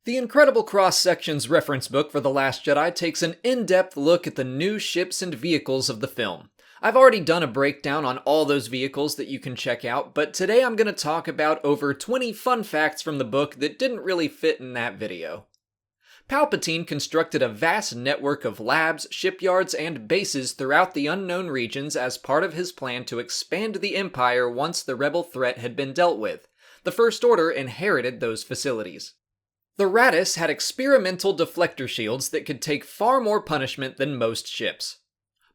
The Incredible Cross-Sections reference book for The Last Jedi takes an in-depth look at the new ships and vehicles of the film. I've already done a breakdown on all those vehicles that you can check out, but today I'm going to talk about over 20 fun facts from the book that didn't really fit in that video. Palpatine constructed a vast network of labs, shipyards, and bases throughout the unknown regions as part of his plan to expand the Empire once the rebel threat had been dealt with. The First Order inherited those facilities. The Raddus had experimental deflector shields that could take far more punishment than most ships.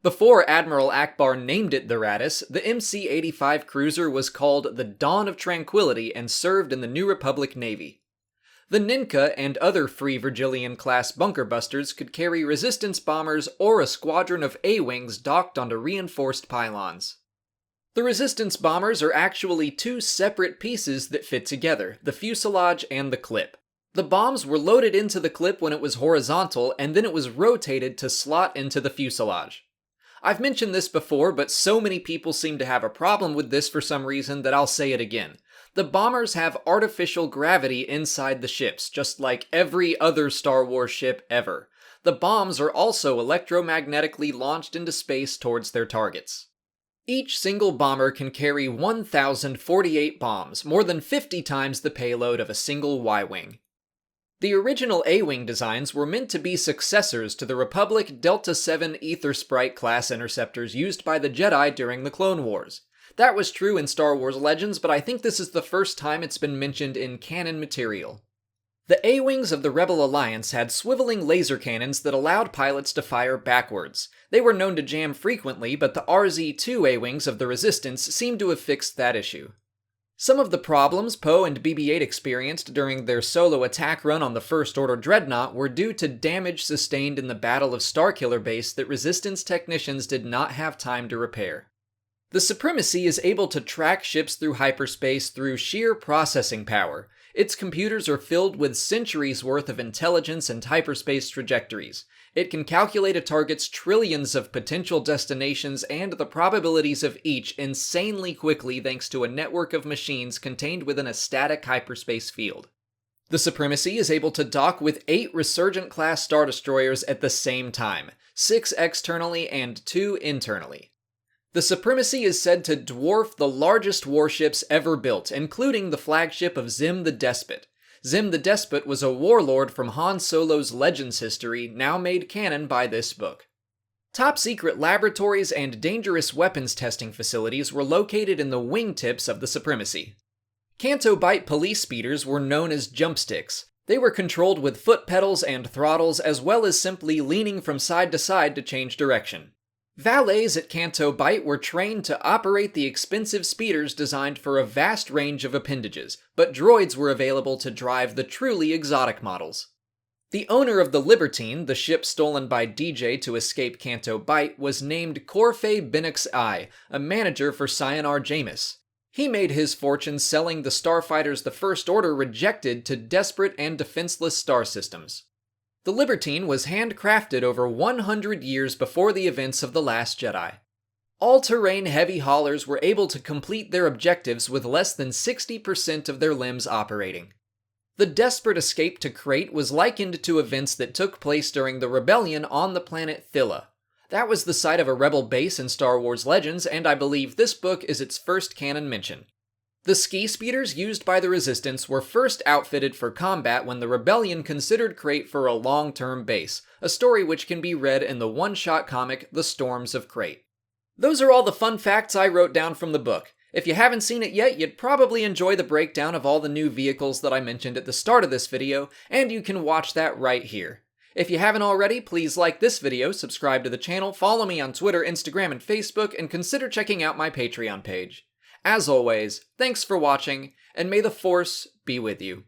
Before Admiral Akbar named it the Raddus, the MC-85 cruiser was called the Dawn of Tranquility and served in the New Republic Navy. The Ninka and other Free Virgilian-class bunker busters could carry resistance bombers or a squadron of A-wings docked onto reinforced pylons. The resistance bombers are actually two separate pieces that fit together, the fuselage and the clip. The bombs were loaded into the clip when it was horizontal, and then it was rotated to slot into the fuselage. I've mentioned this before, but so many people seem to have a problem with this for some reason that I'll say it again. The bombers have artificial gravity inside the ships, just like every other Star Wars ship ever. The bombs are also electromagnetically launched into space towards their targets. Each single bomber can carry 1,048 bombs, more than 50 times the payload of a single Y-wing. The original A-Wing designs were meant to be successors to the Republic Delta 7 Aether Sprite class interceptors used by the Jedi during the Clone Wars. That was true in Star Wars Legends, but I think this is the first time it's been mentioned in canon material. The A-Wings of the Rebel Alliance had swiveling laser cannons that allowed pilots to fire backwards. They were known to jam frequently, but the RZ-2 A-Wings of the Resistance seem to have fixed that issue. Some of the problems Poe and BB-8 experienced during their solo attack run on the First Order Dreadnought were due to damage sustained in the Battle of Starkiller Base that Resistance technicians did not have time to repair. The Supremacy is able to track ships through hyperspace through sheer processing power. Its computers are filled with centuries worth of intelligence and hyperspace trajectories. It can calculate a target's trillions of potential destinations and the probabilities of each insanely quickly thanks to a network of machines contained within a static hyperspace field. The Supremacy is able to dock with 8 Resurgent-class Star Destroyers at the same time, 6 externally and 2 internally. The Supremacy is said to dwarf the largest warships ever built, including the flagship of Zim the Despot. Zim the Despot was a warlord from Han Solo's Legends history, now made canon by this book. Top-secret laboratories and dangerous weapons testing facilities were located in the wingtips of the Supremacy. Canto Bight police speeders were known as jumpsticks. They were controlled with foot pedals and throttles, as well as simply leaning from side to side to change direction. Valets at Canto Bight were trained to operate the expensive speeders designed for a vast range of appendages, but droids were available to drive the truly exotic models. The owner of the Libertine, the ship stolen by DJ to escape Canto Bight, was named Corfei Binox I, a manager for Cyanar Jamis. He made his fortune selling the starfighters the First Order rejected to desperate and defenseless star systems. The Libertine was handcrafted over 100 years before the events of The Last Jedi. All-terrain heavy haulers were able to complete their objectives with less than 60% of their limbs operating. The desperate escape to Crate was likened to events that took place during the rebellion on the planet Thilla. That was the site of a rebel base in Star Wars Legends, and I believe this book is its first canon mention. The ski speeders used by the Resistance were first outfitted for combat when the Rebellion considered Crate for a long-term base, a story which can be read in the one-shot comic The Storms of Crate. Those are all the fun facts I wrote down from the book. If you haven't seen it yet, you'd probably enjoy the breakdown of all the new vehicles that I mentioned at the start of this video, and you can watch that right here. If you haven't already, please like this video, subscribe to the channel, follow me on Twitter, Instagram, and Facebook, and consider checking out my Patreon page. As always, thanks for watching, and may the Force be with you.